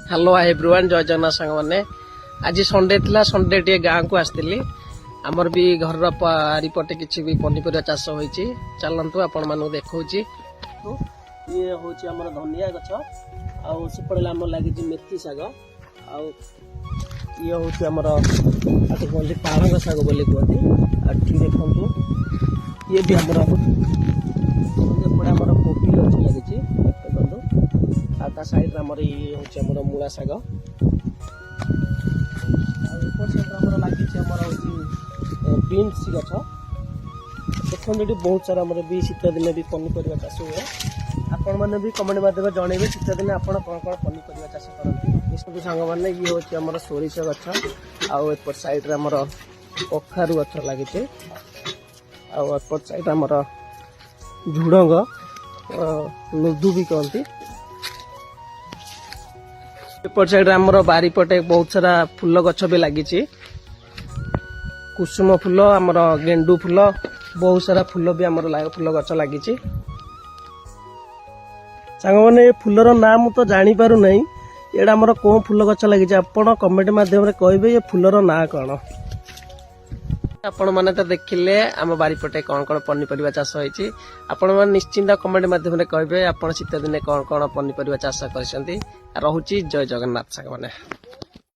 Hello everyone जय जगन्नाथ सांग मैंने आज संडे थिला संडे टे गाँव को आसती आमर भी घर पारिपटे किसी भी पनीपरिया चाष होती चलतु आपण मानू देखा ये हूँ आम धनिया गछ आपड़े आम लगी मेथी शाग ये हूँ आमर कहते पालंग शाग बोली कहते देखु ये भी आमर एपटे आमर कोबी गछ लगी देखो साइड आमर ये हूँ मूला शाग लगी बीन्स गछ देखो ये बहुत सारा भी शीत दिन भी पनीपरिया चाष हुए आपण मैंने भी कमेंट माध्यम जनइबे शीत दिन आप कौन कौन पनीपरिया चाष करते सब सांग मैंने ये हूँ आमर सोरिष गछ आपर साइड आमर कखारु गछ लगी आपर साइड आमर झुड़ंग लुदु भी कहती एपट साइड आमर बारीपटे बहुत सारा फूल गछ भी लगी कुसुम फूल आमर गेंडू फूल बहुत सारा फूल भी आमर फूल गछ लगी सांग मैंने फूलर ना मु तो जानी पारु नहीं एड़ा आमर कौन फूल गछ लगी आपण कमेंट माध्यम कहे ये फूलर ना कौन आपण मैंने तो देखिले आम बारीपटे कौन कौन पनीपरिया चाष होती आपण मैंने निश्चिंत कमेंट माध्यम कहे आप शीत दिन कौन कौन पनीपरिया चाष कर जय जगन्नाथ सांग मैंने।